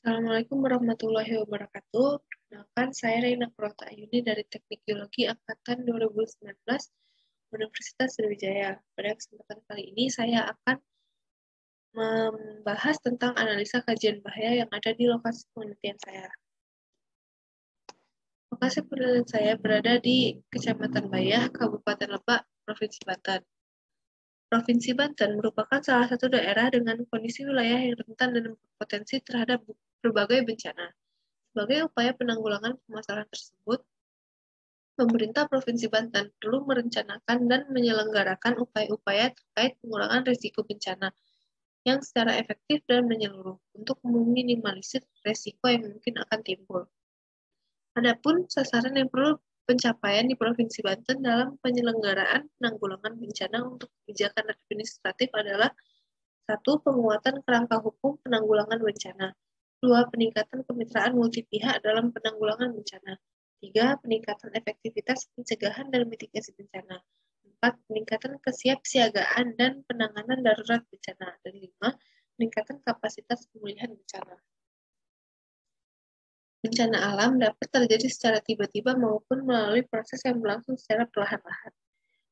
Assalamualaikum warahmatullahi wabarakatuh. Perkenalkan, saya Reina Kurota Ayuni dari Teknik Geologi Angkatan 2019 Universitas Sriwijaya. Pada kesempatan kali ini saya akan membahas tentang analisa kajian bahaya yang ada di lokasi penelitian saya. Lokasi penelitian saya berada di Kecamatan Bayah, Kabupaten Lebak, Provinsi Banten. Provinsi Banten merupakan salah satu daerah dengan kondisi wilayah yang rentan dan berpotensi terhadap berbagai bencana. Sebagai upaya penanggulangan permasalahan tersebut, pemerintah Provinsi Banten perlu merencanakan dan menyelenggarakan upaya-upaya terkait pengurangan risiko bencana yang secara efektif dan menyeluruh untuk meminimalisir risiko yang mungkin akan timbul. Adapun sasaran yang perlu pencapaian di Provinsi Banten dalam penyelenggaraan penanggulangan bencana untuk kebijakan administratif adalah: 1. Penguatan kerangka hukum penanggulangan bencana. 2. Peningkatan kemitraan multipihak dalam penanggulangan bencana. 3. Peningkatan efektivitas pencegahan dan mitigasi bencana. 4. Peningkatan kesiapsiagaan dan penanganan darurat bencana. Dan 5. Peningkatan kapasitas pemulihan bencana. Bencana alam dapat terjadi secara tiba-tiba maupun melalui proses yang berlangsung secara perlahan-lahan.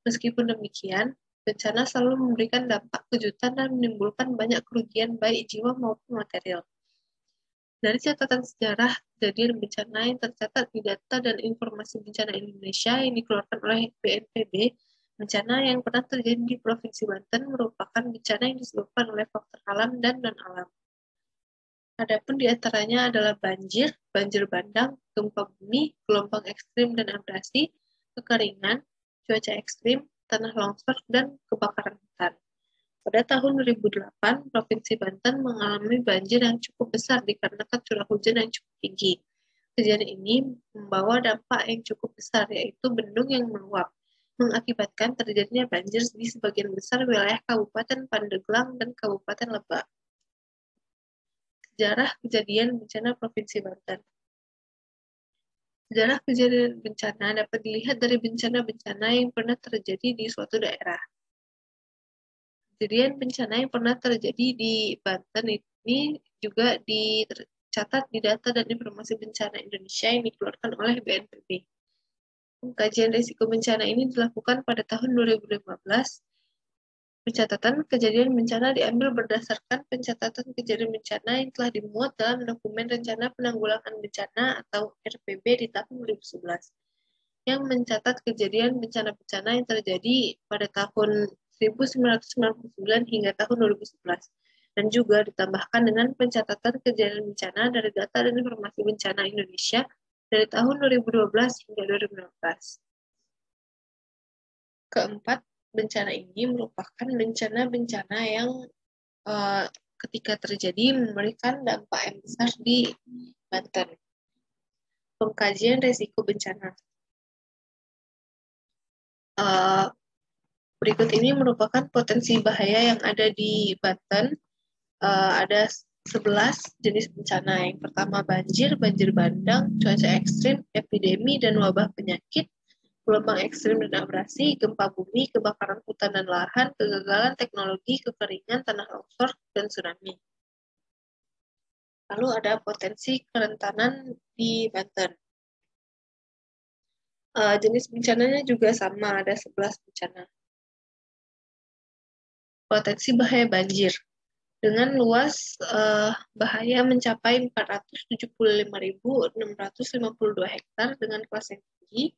Meskipun demikian, bencana selalu memberikan dampak kejutan dan menimbulkan banyak kerugian baik jiwa maupun material. Dari catatan sejarah kejadian bencana yang tercatat di Data dan Informasi Bencana Indonesia yang dikeluarkan oleh BNPB, bencana yang pernah terjadi di Provinsi Banten merupakan bencana yang disebabkan oleh faktor alam dan non-alam. Adapun di antaranya adalah banjir, banjir bandang, gempa bumi, gelombang ekstrim dan abrasi, kekeringan, cuaca ekstrim, tanah longsor, dan kebakaran hutan. Pada tahun 2008, Provinsi Banten mengalami banjir yang cukup besar dikarenakan curah hujan yang cukup tinggi. Kejadian ini membawa dampak yang cukup besar, yaitu bendung yang meluap, mengakibatkan terjadinya banjir di sebagian besar wilayah Kabupaten Pandeglang dan Kabupaten Lebak. Sejarah kejadian bencana Provinsi Banten. Sejarah kejadian bencana dapat dilihat dari bencana-bencana yang pernah terjadi di suatu daerah. Kejadian bencana yang pernah terjadi di Banten ini juga dicatat di Data dan Informasi Bencana Indonesia yang dikeluarkan oleh BNPB. Pengkajian risiko bencana ini dilakukan pada tahun 2015. Pencatatan kejadian bencana diambil berdasarkan pencatatan kejadian bencana yang telah dimuat dalam dokumen Rencana Penanggulangan Bencana atau RPB di tahun 2011, yang mencatat kejadian bencana-bencana yang terjadi pada tahun 1999 hingga tahun 2011, dan juga ditambahkan dengan pencatatan kejadian bencana dari Data dan Informasi Bencana Indonesia dari tahun 2012 hingga 2015. Keempat, bencana ini merupakan bencana-bencana yang ketika terjadi memberikan dampak yang besar di Banten. Pengkajian risiko bencana. Berikut ini merupakan potensi bahaya yang ada di Banten. Ada 11 jenis bencana. Yang pertama banjir, banjir bandang, cuaca ekstrim, epidemi dan wabah penyakit, gelombang ekstrim dan abrasi, gempa bumi, kebakaran hutan dan lahan, kegagalan teknologi, kekeringan, tanah longsor, dan tsunami. Lalu ada potensi kerentanan di Banten. Jenis bencananya juga sama, ada 11 bencana. Potensi bahaya banjir. Dengan luas bahaya mencapai 475.652 hektar dengan kelas yang tinggi.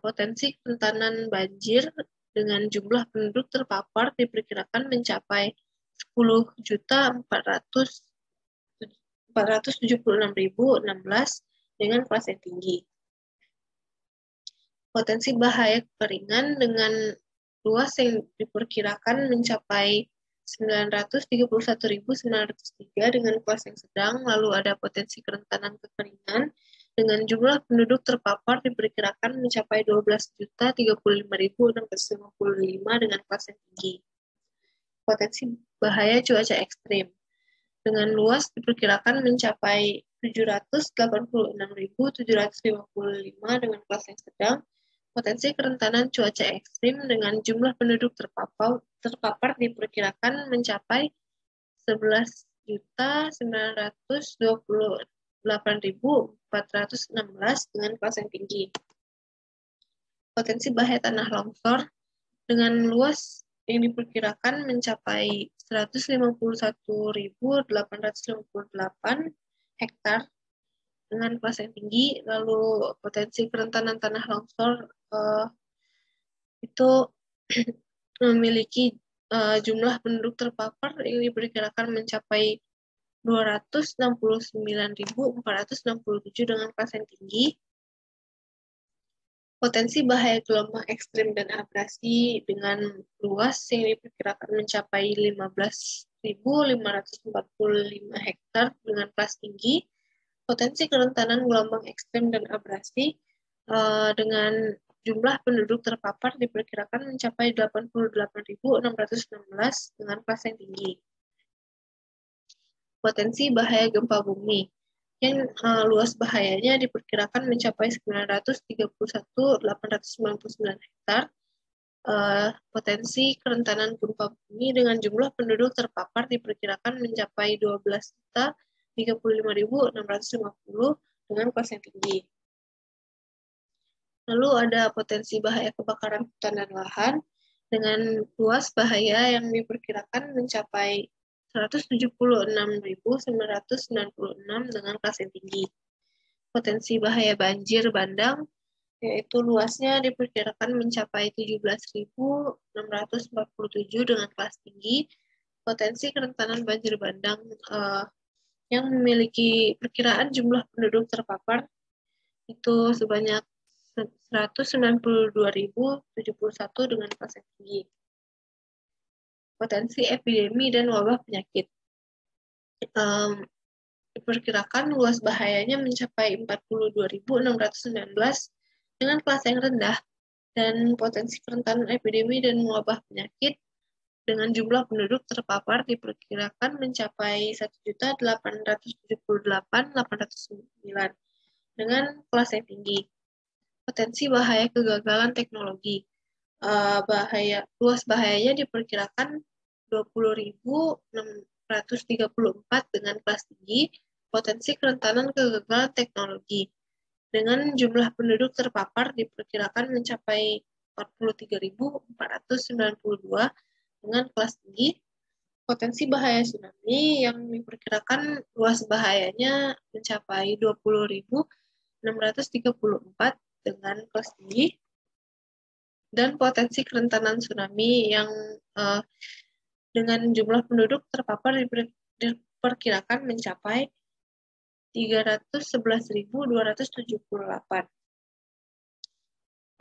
Potensi kerentanan banjir dengan jumlah penduduk terpapar diperkirakan mencapai 10.476.016 dengan kelas yang tinggi. Potensi bahaya kekeringan dengan luas yang diperkirakan mencapai 931.903 dengan kelas yang sedang. Lalu ada potensi kerentanan kekeringan dengan jumlah penduduk terpapar diperkirakan mencapai 12.035.655 dengan kelas yang tinggi. Potensi bahaya cuaca ekstrim dengan luas diperkirakan mencapai 786.755 dengan kelas yang sedang. Potensi kerentanan cuaca ekstrim dengan jumlah penduduk terpapar diperkirakan mencapai 14.928.416 dengan kelas yang tinggi. Potensi bahaya tanah longsor dengan luas yang diperkirakan mencapai 151.858 hektar dengan kelas yang tinggi. Lalu potensi kerentanan tanah longsor itu memiliki jumlah penduduk terpapar yang diperkirakan mencapai 269.467 dengan kelas yang tinggi. Potensi bahaya gelombang ekstrim dan abrasi dengan luas yang diperkirakan mencapai 15.545 hektar dengan kelas tinggi. Potensi kerentanan gelombang ekstrim dan abrasi dengan jumlah penduduk terpapar diperkirakan mencapai 88.616 dengan kelas yang tinggi. Potensi bahaya gempa bumi yang luas bahayanya diperkirakan mencapai 931.899 hektar. Potensi kerentanan gempa bumi dengan jumlah penduduk terpapar diperkirakan mencapai 12.035.650 dengan kelas yang tinggi. Lalu ada potensi bahaya kebakaran hutan dan lahan dengan luas bahaya yang diperkirakan mencapai 176.996 dengan kelas yang tinggi. Potensi bahaya banjir bandang, yaitu luasnya diperkirakan mencapai 17.647 dengan kelas tinggi. Potensi kerentanan banjir bandang yang memiliki perkiraan jumlah penduduk terpapar itu sebanyak 192.071 dengan kelas yang tinggi. Potensi epidemi dan wabah penyakit. Diperkirakan luas bahayanya mencapai 42.619 dengan kelas yang rendah, dan potensi kerentanan epidemi dan wabah penyakit dengan jumlah penduduk terpapar diperkirakan mencapai 1.878.809 dengan kelas yang tinggi. Potensi bahaya kegagalan teknologi. Luas bahayanya diperkirakan 20.634 dengan kelas tinggi. Potensi kerentanan kegagalan teknologi dengan jumlah penduduk terpapar diperkirakan mencapai 43.492 dengan kelas tinggi. Potensi bahaya tsunami yang diperkirakan luas bahayanya mencapai 20.634 dengan kelas tinggi. Dan potensi kerentanan tsunami yang dengan jumlah penduduk terpapar diperkirakan mencapai 311.278.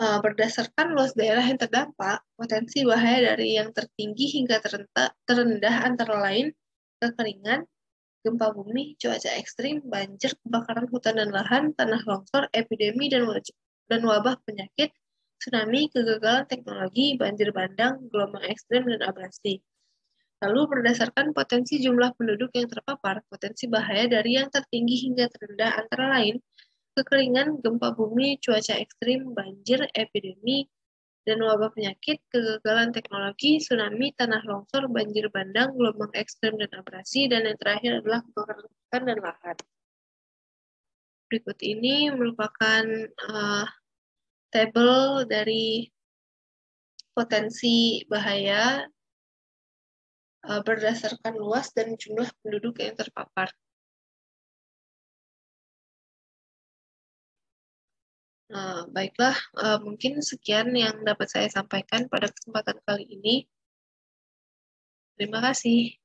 Berdasarkan luas daerah yang terdampak, potensi bahaya dari yang tertinggi hingga terendah antara lain kekeringan, gempa bumi, cuaca ekstrim, banjir, kebakaran hutan dan lahan, tanah longsor, epidemi dan wabah penyakit, tsunami, kegagalan teknologi, banjir bandang, gelombang ekstrim, dan abrasi. Lalu berdasarkan potensi jumlah penduduk yang terpapar, potensi bahaya dari yang tertinggi hingga terendah antara lain kekeringan, gempa bumi, cuaca ekstrim, banjir, epidemi, dan wabah penyakit, kegagalan teknologi, tsunami, tanah longsor, banjir bandang, gelombang ekstrem dan abrasi, dan yang terakhir adalah kebakaran hutan dan lahan. Berikut ini merupakan tabel dari potensi bahaya berdasarkan luas dan jumlah penduduk yang terpapar. Baiklah, mungkin sekian yang dapat saya sampaikan pada kesempatan kali ini. Terima kasih.